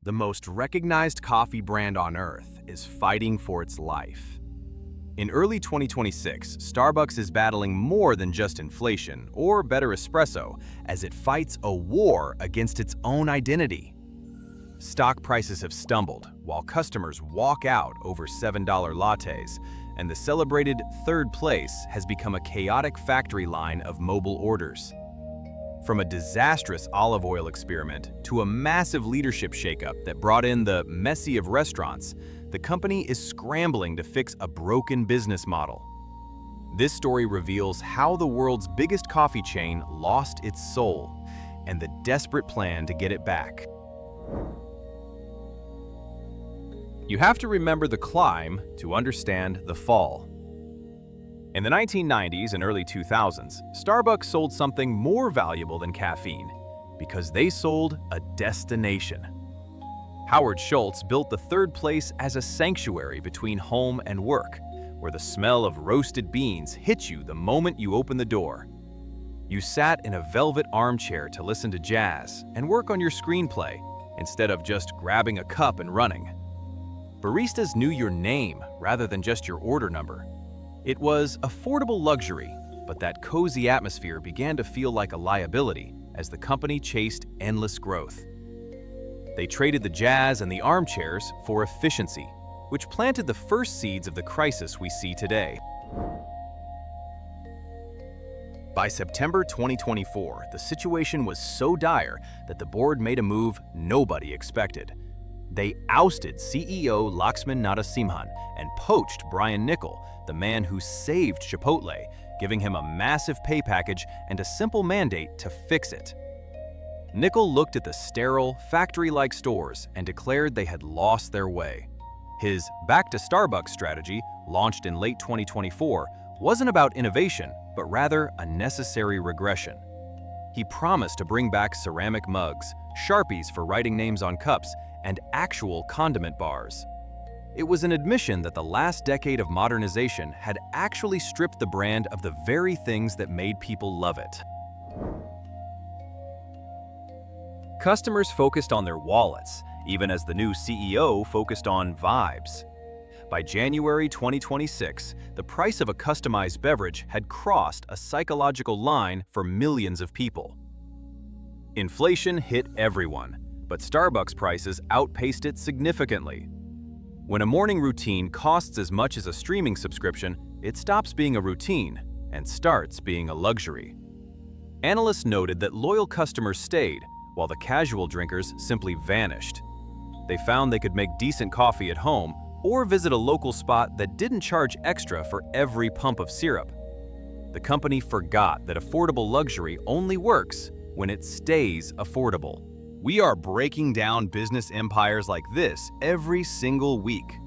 The most recognized coffee brand on earth is fighting for its life. In early 2026, Starbucks is battling more than just inflation or better espresso as it fights a war against its own identity. Stock prices have stumbled while customers walk out over $7 lattes, and the celebrated third place has become a chaotic factory line of mobile orders. From a disastrous olive oil experiment to a massive leadership shakeup that brought in the Messi of restaurants, the company is scrambling to fix a broken business model. This story reveals how the world's biggest coffee chain lost its soul and the desperate plan to get it back. You have to remember the climb to understand the fall. In the 1990s and early 2000s, Starbucks sold something more valuable than caffeine because they sold a destination. Howard Schultz built the third place as a sanctuary between home and work, where the smell of roasted beans hit you the moment you opened the door. You sat in a velvet armchair to listen to jazz and work on your screenplay instead of just grabbing a cup and running. Baristas knew your name rather than just your order number. It was affordable luxury, but that cozy atmosphere began to feel like a liability as the company chased endless growth. They traded the jazz and the armchairs for efficiency, which planted the first seeds of the crisis we see today. By September 2024, the situation was so dire that the board made a move nobody expected. They ousted CEO Laxman Narasimhan and poached Brian Niccol, the man who saved Chipotle, giving him a massive pay package and a simple mandate to fix it. Niccol looked at the sterile, factory-like stores and declared they had lost their way. His Back to Starbucks strategy, launched in late 2024, wasn't about innovation, but rather a necessary regression. He promised to bring back ceramic mugs, Sharpies for writing names on cups, and actual condiment bars. It was an admission that the last decade of modernization had actually stripped the brand of the very things that made people love it. Customers focused on their wallets, even as the new CEO focused on vibes. By January 2026, the price of a customized beverage had crossed a psychological line for millions of people. Inflation hit everyone, but Starbucks prices outpaced it significantly. When a morning routine costs as much as a streaming subscription, it stops being a routine and starts being a luxury. Analysts noted that loyal customers stayed, while the casual drinkers simply vanished. They found they could make decent coffee at home or visit a local spot that didn't charge extra for every pump of syrup. The company forgot that affordable luxury only works when it stays affordable. We are breaking down business empires like this every single week.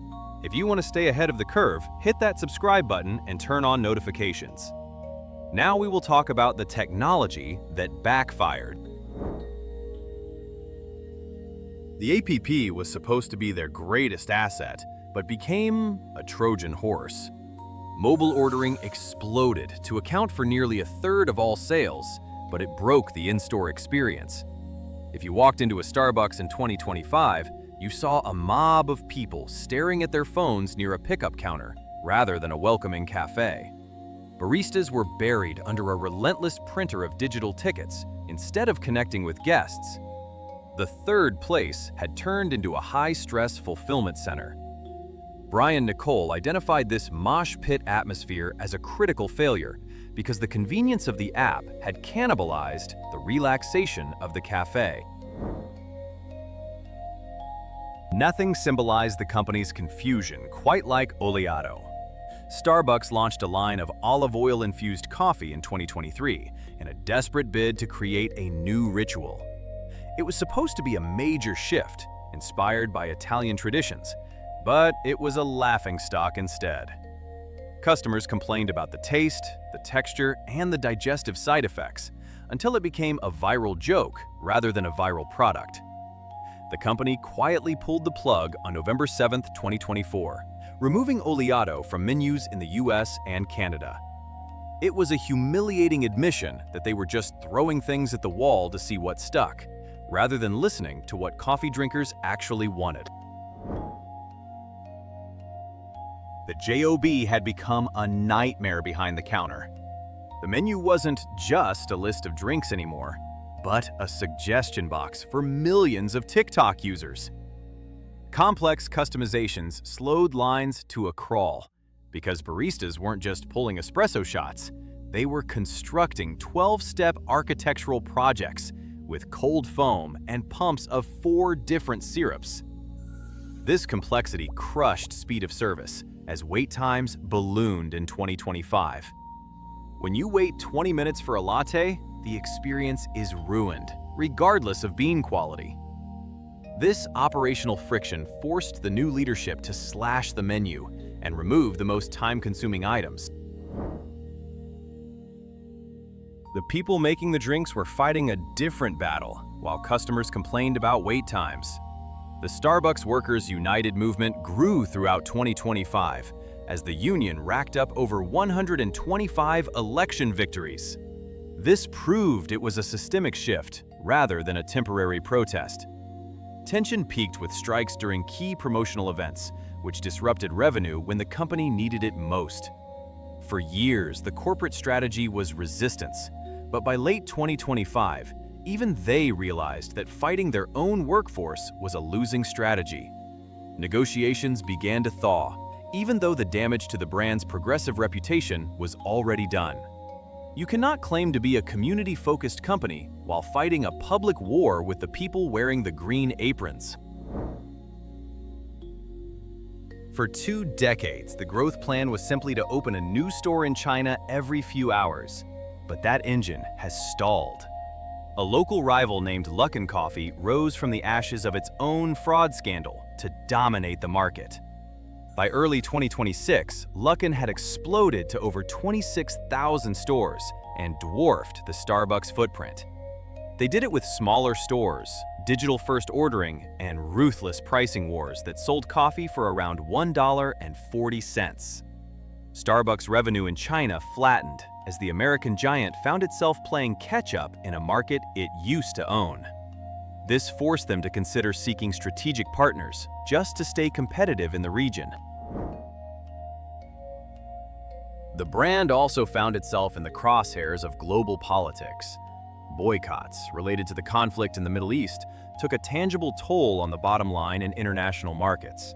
If you want to stay ahead of the curve, hit that subscribe button and turn on notifications. Now we will talk about the technology that backfired. The app was supposed to be their greatest asset, but became a Trojan horse. Mobile ordering exploded to account for nearly a third of all sales, but it broke the in-store experience. If you walked into a Starbucks in 2025, you saw a mob of people staring at their phones near a pickup counter rather than a welcoming cafe. Baristas were buried under a relentless printer of digital tickets instead of connecting with guests. The third place had turned into a high-stress fulfillment center. Brian Niccol identified this mosh pit atmosphere as a critical failure because the convenience of the app had cannibalized the relaxation of the cafe. Nothing symbolized the company's confusion quite like Oleato. Starbucks launched a line of olive oil-infused coffee in 2023 in a desperate bid to create a new ritual. It was supposed to be a major shift, inspired by Italian traditions, but it was a laughingstock instead. Customers complained about the taste, the texture, and the digestive side effects, until it became a viral joke rather than a viral product. The company quietly pulled the plug on November 7, 2024, removing Oleato from menus in the US and Canada. It was a humiliating admission that they were just throwing things at the wall to see what stuck, rather than listening to what coffee drinkers actually wanted. The JOB had become a nightmare behind the counter. The menu wasn't just a list of drinks anymore, but a suggestion box for millions of TikTok users. Complex customizations slowed lines to a crawl because baristas weren't just pulling espresso shots, they were constructing 12-step architectural projects with cold foam and pumps of 4 different syrups. This complexity crushed speed of service as wait times ballooned in 2025. When you wait 20 minutes for a latte, the experience is ruined, regardless of bean quality. This operational friction forced the new leadership to slash the menu and remove the most time-consuming items. The people making the drinks were fighting a different battle, while customers complained about wait times. The Starbucks Workers United movement grew throughout 2025 as the union racked up over 125 election victories. This proved it was a systemic shift rather than a temporary protest. Tension peaked with strikes during key promotional events, which disrupted revenue when the company needed it most. For years, the corporate strategy was resistance, but by late 2025, even they realized that fighting their own workforce was a losing strategy. Negotiations began to thaw, even though the damage to the brand's progressive reputation was already done. You cannot claim to be a community-focused company while fighting a public war with the people wearing the green aprons. For 2 decades, the growth plan was simply to open a new store in China every few hours. But that engine has stalled. A local rival named Luckin Coffee rose from the ashes of its own fraud scandal to dominate the market. By early 2026, Luckin had exploded to over 26,000 stores and dwarfed the Starbucks footprint. They did it with smaller stores, digital-first ordering, and ruthless pricing wars that sold coffee for around $1.40. Starbucks revenue in China flattened as the American giant found itself playing catch-up in a market it used to own. This forced them to consider seeking strategic partners just to stay competitive in the region. The brand also found itself in the crosshairs of global politics. Boycotts related to the conflict in the Middle East took a tangible toll on the bottom line in international markets.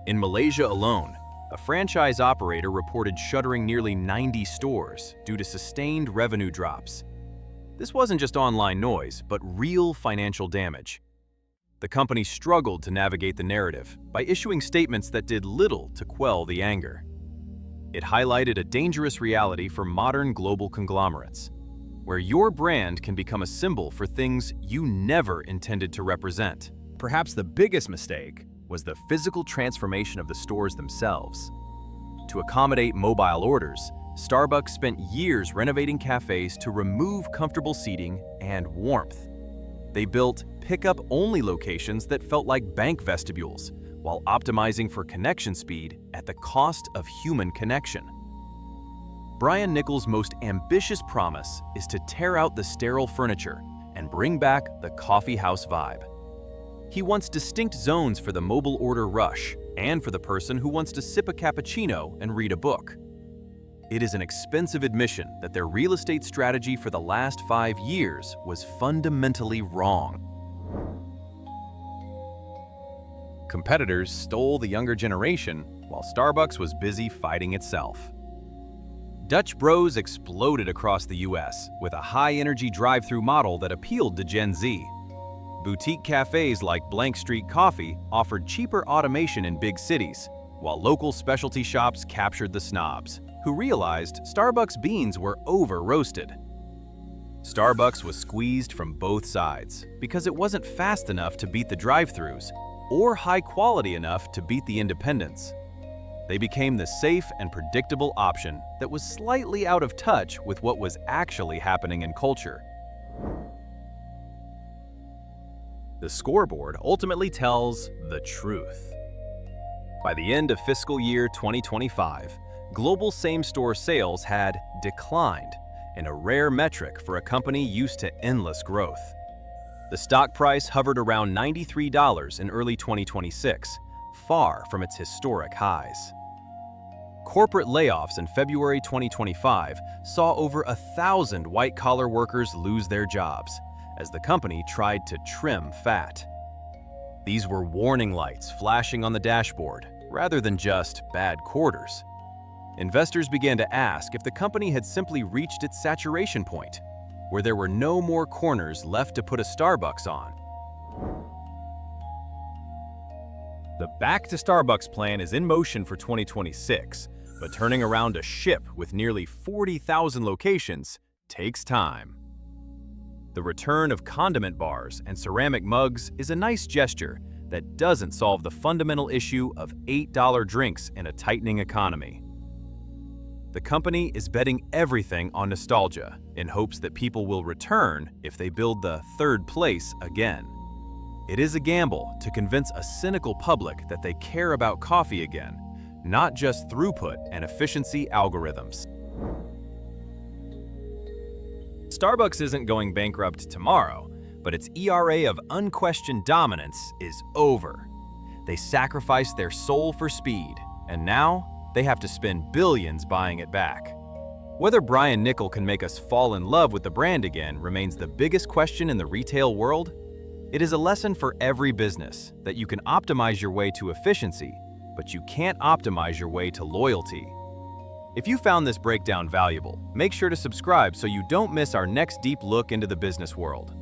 In Malaysia alone, a franchise operator reported shuttering nearly 90 stores due to sustained revenue drops. This wasn't just online noise, but real financial damage. The company struggled to navigate the narrative by issuing statements that did little to quell the anger. It highlighted a dangerous reality for modern global conglomerates, where your brand can become a symbol for things you never intended to represent. Perhaps the biggest mistake was the physical transformation of the stores themselves. To accommodate mobile orders, Starbucks spent years renovating cafes to remove comfortable seating and warmth. They built pickup-only locations that felt like bank vestibules, while optimizing for connection speed at the cost of human connection. Brian Niccol's most ambitious promise is to tear out the sterile furniture and bring back the coffee house vibe. He wants distinct zones for the mobile order rush and for the person who wants to sip a cappuccino and read a book. It is an expensive admission that their real estate strategy for the last 5 years was fundamentally wrong. Competitors stole the younger generation while Starbucks was busy fighting itself. Dutch Bros exploded across the US with a high-energy drive-through model that appealed to Gen Z. Boutique cafes like Blank Street Coffee offered cheaper automation in big cities, while local specialty shops captured the snobs, who realized Starbucks beans were over-roasted. Starbucks was squeezed from both sides because it wasn't fast enough to beat the drive-thrus or high quality enough to beat the independents. They became the safe and predictable option that was slightly out of touch with what was actually happening in culture. The scoreboard ultimately tells the truth. By the end of fiscal year 2025, global same-store sales had declined, in a rare metric for a company used to endless growth. The stock price hovered around $93 in early 2026, far from its historic highs. Corporate layoffs in February 2025 saw over 1,000 white-collar workers lose their jobs as the company tried to trim fat. These were warning lights flashing on the dashboard rather than just bad quarters. Investors began to ask if the company had simply reached its saturation point, where there were no more corners left to put a Starbucks on. The Back to Starbucks plan is in motion for 2026, but turning around a ship with nearly 40,000 locations takes time. The return of condiment bars and ceramic mugs is a nice gesture that doesn't solve the fundamental issue of $8 drinks in a tightening economy. The company is betting everything on nostalgia in hopes that people will return if they build the third place again. It is a gamble to convince a cynical public that they care about coffee again, not just throughput and efficiency algorithms. Starbucks isn't going bankrupt tomorrow, but its ERA of unquestioned dominance is over. They sacrificed their soul for speed, and now they have to spend billions buying it back. Whether Brian Niccol can make us fall in love with the brand again remains the biggest question in the retail world. It is a lesson for every business that you can optimize your way to efficiency, but you can't optimize your way to loyalty. If you found this breakdown valuable, make sure to subscribe so you don't miss our next deep look into the business world.